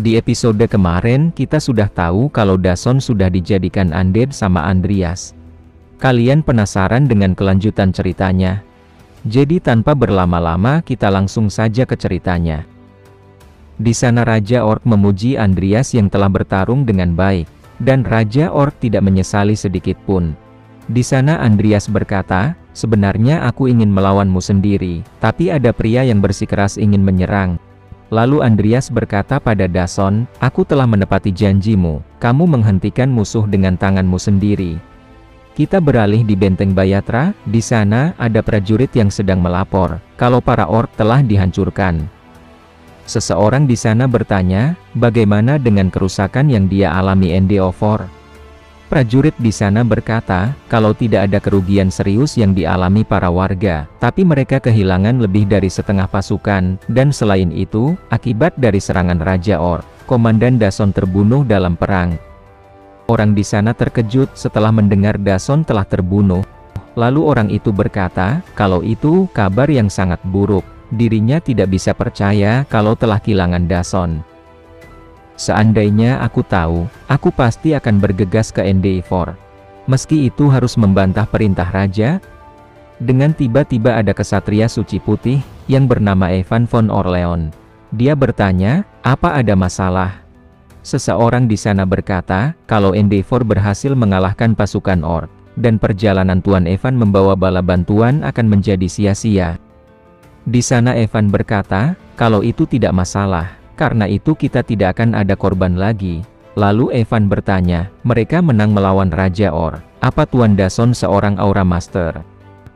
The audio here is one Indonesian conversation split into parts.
Di episode kemarin kita sudah tahu kalau Dason sudah dijadikan undead sama Andreas. Kalian penasaran dengan kelanjutan ceritanya? Jadi tanpa berlama-lama kita langsung saja ke ceritanya. Di sana Raja Orc memuji Andreas yang telah bertarung dengan baik, dan Raja Orc tidak menyesali sedikit pun. Di sana Andreas berkata, "Sebenarnya aku ingin melawanmu sendiri, tapi ada pria yang bersikeras ingin menyerang." Lalu Andreas berkata pada Dason, "Aku telah menepati janjimu, kamu menghentikan musuh dengan tanganmu sendiri." Kita beralih di benteng Bayatra. Di sana ada prajurit yang sedang melapor kalau para orc telah dihancurkan. Seseorang di sana bertanya, bagaimana dengan kerusakan yang dia alami Endeavor? Prajurit di sana berkata, kalau tidak ada kerugian serius yang dialami para warga, tapi mereka kehilangan lebih dari setengah pasukan, dan selain itu, akibat dari serangan Raja Orc, Komandan Dason terbunuh dalam perang. Orang di sana terkejut setelah mendengar Dason telah terbunuh. Lalu orang itu berkata, kalau itu kabar yang sangat buruk, dirinya tidak bisa percaya kalau telah kehilangan Dason. Seandainya aku tahu, aku pasti akan bergegas ke Endeavor. Meski itu harus membantah perintah raja. Dengan tiba-tiba ada kesatria suci putih, yang bernama Evan von Orleans. Dia bertanya, apa ada masalah? Seseorang di sana berkata, kalau Endeavor berhasil mengalahkan pasukan Orc, dan perjalanan Tuan Evan membawa bala bantuan akan menjadi sia-sia. Di sana Evan berkata, kalau itu tidak masalah. Karena itu kita tidak akan ada korban lagi. Lalu Evan bertanya, mereka menang melawan Raja Orc. Apa Tuan Dason seorang Aura Master?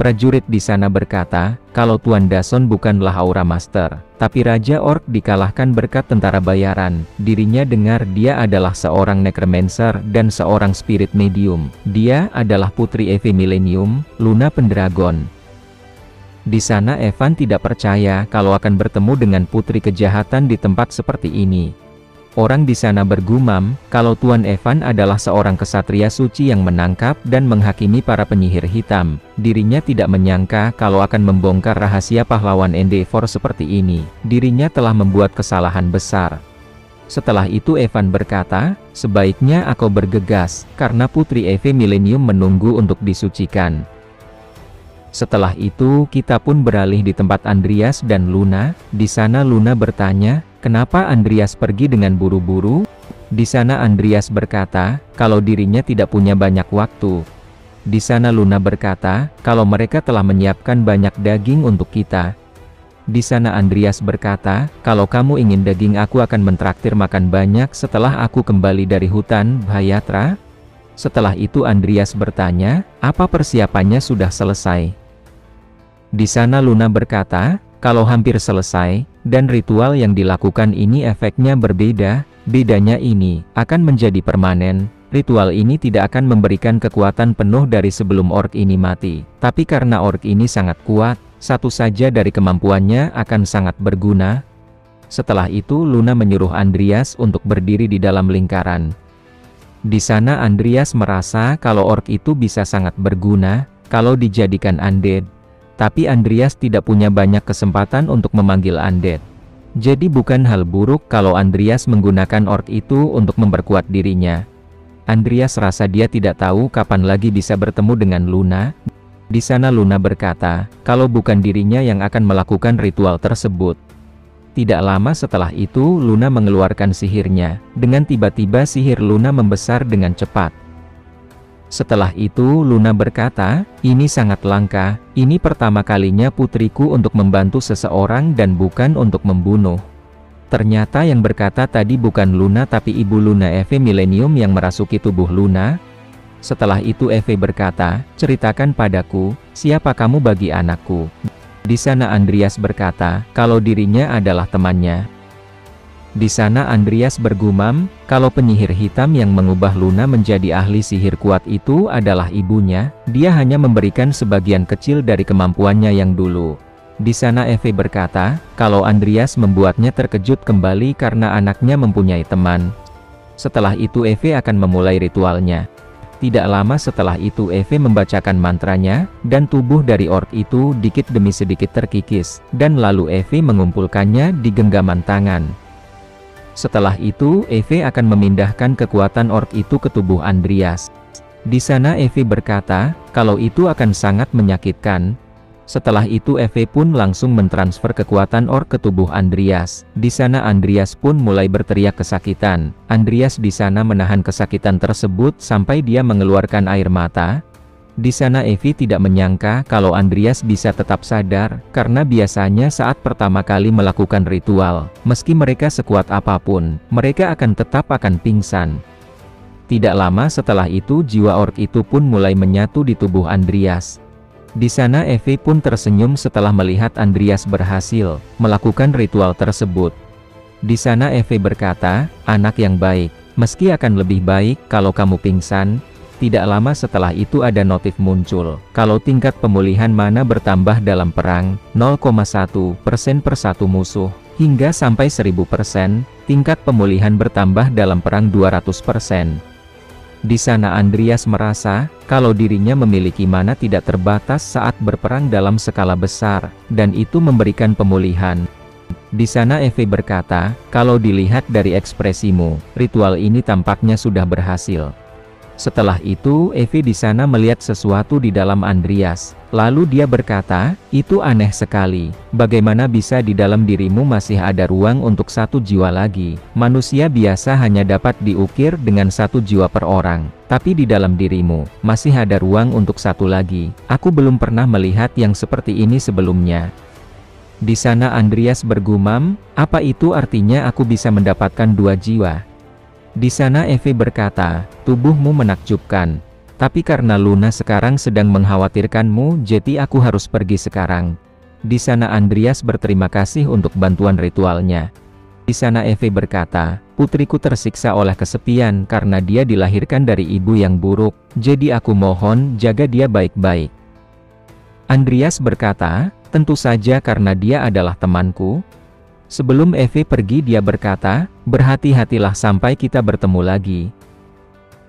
Prajurit di sana berkata, kalau Tuan Dason bukanlah Aura Master, tapi Raja Orc dikalahkan berkat tentara bayaran. Dirinya dengar dia adalah seorang Necromancer dan seorang Spirit Medium. Dia adalah Putri Eve Millennium, Luna Pendragon. Di sana Evan tidak percaya kalau akan bertemu dengan putri kejahatan di tempat seperti ini. Orang di sana bergumam, kalau Tuan Evan adalah seorang kesatria suci yang menangkap dan menghakimi para penyihir hitam. Dirinya tidak menyangka kalau akan membongkar rahasia pahlawan Endeavor seperti ini. Dirinya telah membuat kesalahan besar. Setelah itu Evan berkata, sebaiknya aku bergegas, karena Putri Eve Millennium menunggu untuk disucikan. Setelah itu kita pun beralih di tempat Andreas dan Luna. Di sana Luna bertanya, kenapa Andreas pergi dengan buru-buru? Di sana Andreas berkata, kalau dirinya tidak punya banyak waktu. Di sana Luna berkata, kalau mereka telah menyiapkan banyak daging untuk kita. Di sana Andreas berkata, kalau kamu ingin daging aku akan mentraktir makan banyak setelah aku kembali dari hutan Bayatra. Setelah itu Andreas bertanya, apa persiapannya sudah selesai? Di sana Luna berkata, kalau hampir selesai, dan ritual yang dilakukan ini efeknya berbeda, bedanya ini akan menjadi permanen. Ritual ini tidak akan memberikan kekuatan penuh dari sebelum orc ini mati, tapi karena orc ini sangat kuat, satu saja dari kemampuannya akan sangat berguna. Setelah itu Luna menyuruh Andreas untuk berdiri di dalam lingkaran. Di sana Andreas merasa kalau orc itu bisa sangat berguna, kalau dijadikan undead. Tapi Andreas tidak punya banyak kesempatan untuk memanggil undead. Jadi bukan hal buruk kalau Andreas menggunakan orc itu untuk memperkuat dirinya. Andreas rasa dia tidak tahu kapan lagi bisa bertemu dengan Luna. Di sana Luna berkata, kalau bukan dirinya yang akan melakukan ritual tersebut. Tidak lama setelah itu Luna mengeluarkan sihirnya. Dengan tiba-tiba sihir Luna membesar dengan cepat. Setelah itu Luna berkata, ini sangat langka, ini pertama kalinya putriku untuk membantu seseorang dan bukan untuk membunuh. Ternyata yang berkata tadi bukan Luna tapi Ibu Luna Eve Millennium yang merasuki tubuh Luna. Setelah itu Eve berkata, ceritakan padaku, siapa kamu bagi anakku? Di sana Andreas berkata, kalau dirinya adalah temannya. Di sana Andreas bergumam, kalau penyihir hitam yang mengubah Luna menjadi ahli sihir kuat itu adalah ibunya, dia hanya memberikan sebagian kecil dari kemampuannya yang dulu. Di sana Eve berkata, kalau Andreas membuatnya terkejut kembali karena anaknya mempunyai teman. Setelah itu Eve akan memulai ritualnya. Tidak lama setelah itu Eve membacakan mantranya, dan tubuh dari orc itu dikit demi sedikit terkikis, dan lalu Eve mengumpulkannya di genggaman tangan. Setelah itu, Eve akan memindahkan kekuatan orc itu ke tubuh Andreas. Di sana Eve berkata, kalau itu akan sangat menyakitkan. Setelah itu Eve pun langsung mentransfer kekuatan orc ke tubuh Andreas. Di sana Andreas pun mulai berteriak kesakitan. Andreas di sana menahan kesakitan tersebut sampai dia mengeluarkan air mata. Di sana Eve tidak menyangka kalau Andreas bisa tetap sadar, karena biasanya saat pertama kali melakukan ritual, meski mereka sekuat apapun, mereka tetap akan pingsan. Tidak lama setelah itu jiwa orc itu pun mulai menyatu di tubuh Andreas. Di sana Eve pun tersenyum setelah melihat Andreas berhasil melakukan ritual tersebut. Di sana Eve berkata, anak yang baik, meski akan lebih baik kalau kamu pingsan. Tidak lama setelah itu ada notif muncul, kalau tingkat pemulihan mana bertambah dalam perang, 0,1% per satu musuh, hingga sampai 1000%, tingkat pemulihan bertambah dalam perang 200%. Di sana Andreas merasa, kalau dirinya memiliki mana tidak terbatas saat berperang dalam skala besar, dan itu memberikan pemulihan. Di sana Eve berkata, kalau dilihat dari ekspresimu, ritual ini tampaknya sudah berhasil. Setelah itu, Eve di sana melihat sesuatu di dalam Andreas. Lalu dia berkata, itu aneh sekali. Bagaimana bisa di dalam dirimu masih ada ruang untuk satu jiwa lagi? Manusia biasa hanya dapat diukir dengan satu jiwa per orang. Tapi di dalam dirimu, masih ada ruang untuk satu lagi. Aku belum pernah melihat yang seperti ini sebelumnya. Di sana Andreas bergumam, apa itu artinya aku bisa mendapatkan 2 jiwa? Di sana Eve berkata, tubuhmu menakjubkan. Tapi karena Luna sekarang sedang mengkhawatirkanmu, jadi aku harus pergi sekarang. Di sana Andreas berterima kasih untuk bantuan ritualnya. Di sana Eve berkata, putriku tersiksa oleh kesepian karena dia dilahirkan dari ibu yang buruk, jadi aku mohon jaga dia baik-baik. Andreas berkata, tentu saja karena dia adalah temanku. Sebelum Eve pergi dia berkata, berhati-hatilah sampai kita bertemu lagi.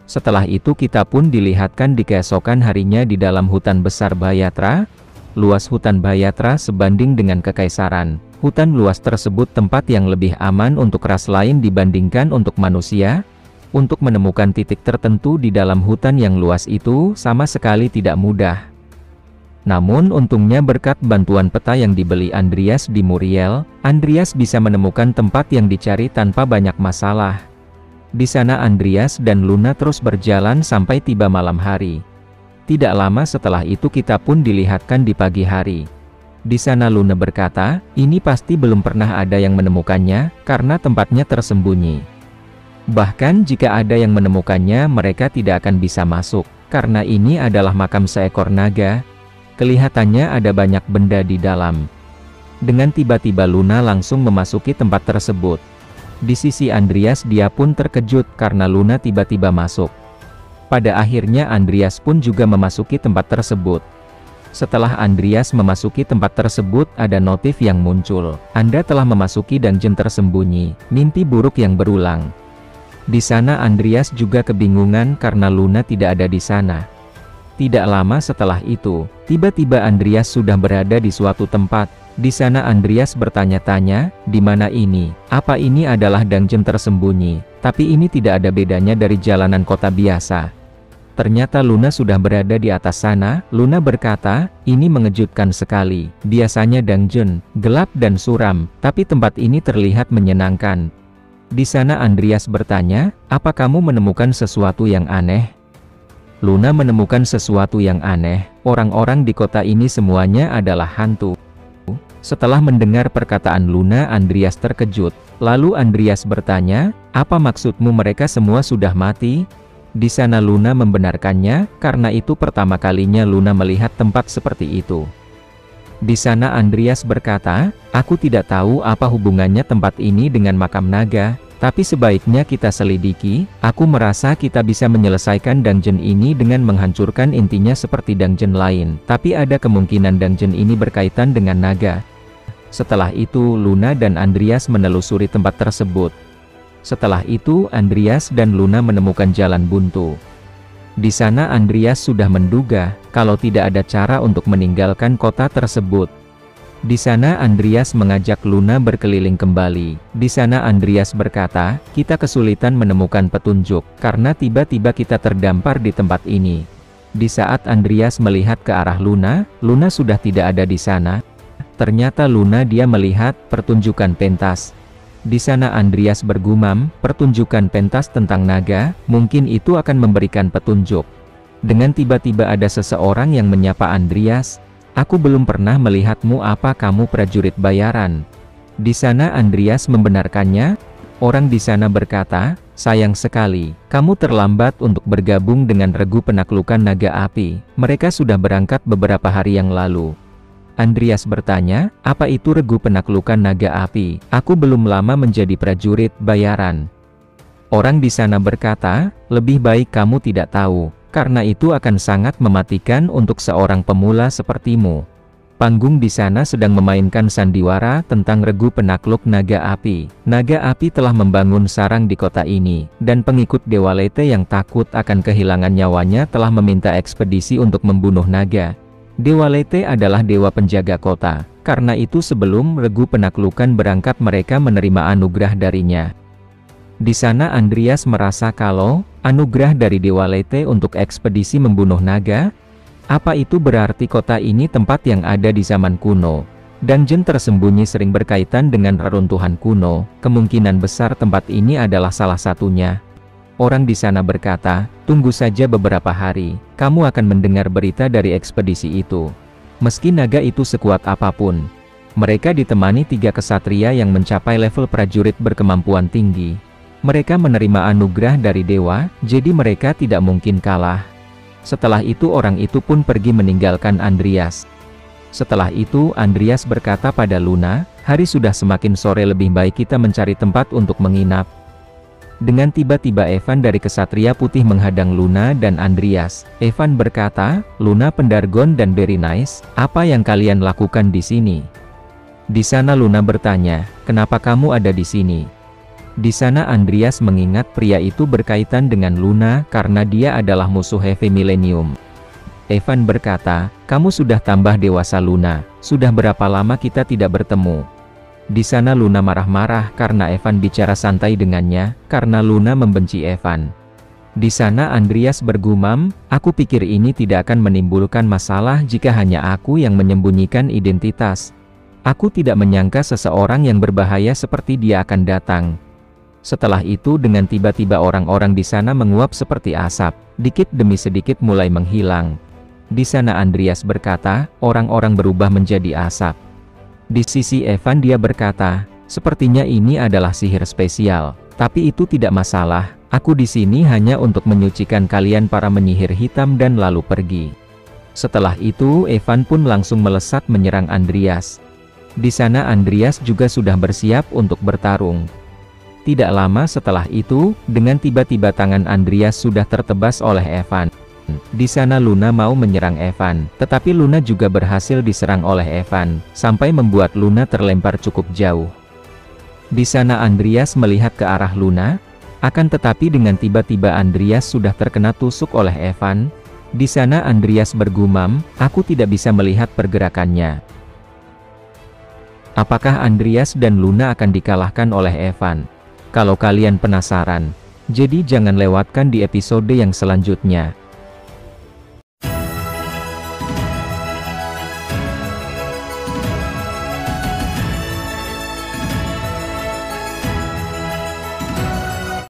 Setelah itu kita pun dilihatkan di keesokan harinya di dalam hutan besar Bayatra. Luas hutan Bayatra sebanding dengan kekaisaran. Hutan luas tersebut tempat yang lebih aman untuk ras lain dibandingkan untuk manusia. Untuk menemukan titik tertentu di dalam hutan yang luas itu sama sekali tidak mudah. Namun untungnya berkat bantuan peta yang dibeli Andreas di Muriel, Andreas bisa menemukan tempat yang dicari tanpa banyak masalah. Di sana Andreas dan Luna terus berjalan sampai tiba malam hari. Tidak lama setelah itu kita pun dilihatkan di pagi hari. Di sana Luna berkata, ini pasti belum pernah ada yang menemukannya, karena tempatnya tersembunyi. Bahkan jika ada yang menemukannya mereka tidak akan bisa masuk, karena ini adalah makam seekor naga. Kelihatannya ada banyak benda di dalam. Dengan tiba-tiba Luna langsung memasuki tempat tersebut. Di sisi Andreas dia pun terkejut karena Luna tiba-tiba masuk. Pada akhirnya Andreas pun juga memasuki tempat tersebut. Setelah Andreas memasuki tempat tersebut ada notif yang muncul. Anda telah memasuki dungeon tersembunyi, mimpi buruk yang berulang. Di sana Andreas juga kebingungan karena Luna tidak ada di sana. Tidak lama setelah itu, tiba-tiba Andreas sudah berada di suatu tempat. Di sana Andreas bertanya-tanya, di mana ini? Apa ini adalah dungeon tersembunyi? Tapi ini tidak ada bedanya dari jalanan kota biasa. Ternyata Luna sudah berada di atas sana. Luna berkata, ini mengejutkan sekali. Biasanya dungeon, gelap dan suram, tapi tempat ini terlihat menyenangkan. Di sana Andreas bertanya, apa kamu menemukan sesuatu yang aneh? Luna menemukan sesuatu yang aneh, orang-orang di kota ini semuanya adalah hantu. Setelah mendengar perkataan Luna, Andreas terkejut. Lalu Andreas bertanya, apa maksudmu mereka semua sudah mati? Di sana Luna membenarkannya, karena itu pertama kalinya Luna melihat tempat seperti itu. Di sana Andreas berkata, aku tidak tahu apa hubungannya tempat ini dengan makam naga. Tapi sebaiknya kita selidiki. Aku merasa kita bisa menyelesaikan dungeon ini dengan menghancurkan intinya seperti dungeon lain. Tapi ada kemungkinan dungeon ini berkaitan dengan naga. Setelah itu Luna dan Andreas menelusuri tempat tersebut. Setelah itu Andreas dan Luna menemukan jalan buntu. Di sana Andreas sudah menduga kalau tidak ada cara untuk meninggalkan kota tersebut. Di sana Andreas mengajak Luna berkeliling kembali. Di sana Andreas berkata, kita kesulitan menemukan petunjuk, karena tiba-tiba kita terdampar di tempat ini. Di saat Andreas melihat ke arah Luna, Luna sudah tidak ada di sana. Ternyata dia melihat pertunjukan pentas. Di sana Andreas bergumam, pertunjukan pentas tentang naga, mungkin itu akan memberikan petunjuk. Dengan tiba-tiba ada seseorang yang menyapa Andreas, aku belum pernah melihatmu, apa kamu prajurit bayaran? Di sana Andreas membenarkannya. Orang di sana berkata, sayang sekali, kamu terlambat untuk bergabung dengan regu penaklukan naga api. Mereka sudah berangkat beberapa hari yang lalu. Andreas bertanya, apa itu regu penaklukan naga api? Aku belum lama menjadi prajurit bayaran. Orang di sana berkata, lebih baik kamu tidak tahu. Karena itu akan sangat mematikan untuk seorang pemula sepertimu. Panggung di sana sedang memainkan sandiwara tentang regu penakluk naga api. Naga api telah membangun sarang di kota ini, dan pengikut Dewa Lete yang takut akan kehilangan nyawanya telah meminta ekspedisi untuk membunuh naga. Dewa Lete adalah dewa penjaga kota, karena itu sebelum regu penaklukan berangkat mereka menerima anugerah darinya. Di sana Andreas merasa kalau anugerah dari Dewa Lete untuk ekspedisi membunuh naga. Apa itu berarti kota ini tempat yang ada di zaman kuno? Dungeon tersembunyi sering berkaitan dengan reruntuhan kuno. Kemungkinan besar tempat ini adalah salah satunya. Orang di sana berkata, tunggu saja beberapa hari, kamu akan mendengar berita dari ekspedisi itu. Meski naga itu sekuat apapun, mereka ditemani 3 kesatria yang mencapai level prajurit berkemampuan tinggi. Mereka menerima anugerah dari dewa, jadi mereka tidak mungkin kalah. Setelah itu orang itu pun pergi meninggalkan Andreas. Setelah itu Andreas berkata pada Luna, hari sudah semakin sore, lebih baik kita mencari tempat untuk menginap. Dengan tiba-tiba Evan dari Kesatria Putih menghadang Luna dan Andreas. Evan berkata, Luna, Pendargon dan Berenice, apa yang kalian lakukan di sini? Di sana Luna bertanya, kenapa kamu ada di sini? Di sana Andreas mengingat pria itu berkaitan dengan Luna karena dia adalah musuh Heavy Millennium. Evan berkata, kamu sudah tambah dewasa Luna, sudah berapa lama kita tidak bertemu? Di sana Luna marah-marah karena Evan bicara santai dengannya, karena Luna membenci Evan. Di sana Andreas bergumam, aku pikir ini tidak akan menimbulkan masalah jika hanya aku yang menyembunyikan identitas. Aku tidak menyangka seseorang yang berbahaya seperti dia akan datang. Setelah itu dengan tiba-tiba orang-orang di sana menguap seperti asap, dikit demi sedikit mulai menghilang. Di sana Andreas berkata, orang-orang berubah menjadi asap. Di sisi Evan dia berkata, sepertinya ini adalah sihir spesial, tapi itu tidak masalah, aku di sini hanya untuk menyucikan kalian para penyihir hitam dan lalu pergi. Setelah itu Evan pun langsung melesat menyerang Andreas. Di sana Andreas juga sudah bersiap untuk bertarung. Tidak lama setelah itu, dengan tiba-tiba tangan Andreas sudah tertebas oleh Evan. Di sana Luna mau menyerang Evan, tetapi Luna juga berhasil diserang oleh Evan, sampai membuat Luna terlempar cukup jauh. Di sana Andreas melihat ke arah Luna, akan tetapi dengan tiba-tiba Andreas sudah terkena tusuk oleh Evan. Di sana Andreas bergumam, aku tidak bisa melihat pergerakannya. Apakah Andreas dan Luna akan dikalahkan oleh Evan? Kalau kalian penasaran, jadi jangan lewatkan di episode yang selanjutnya.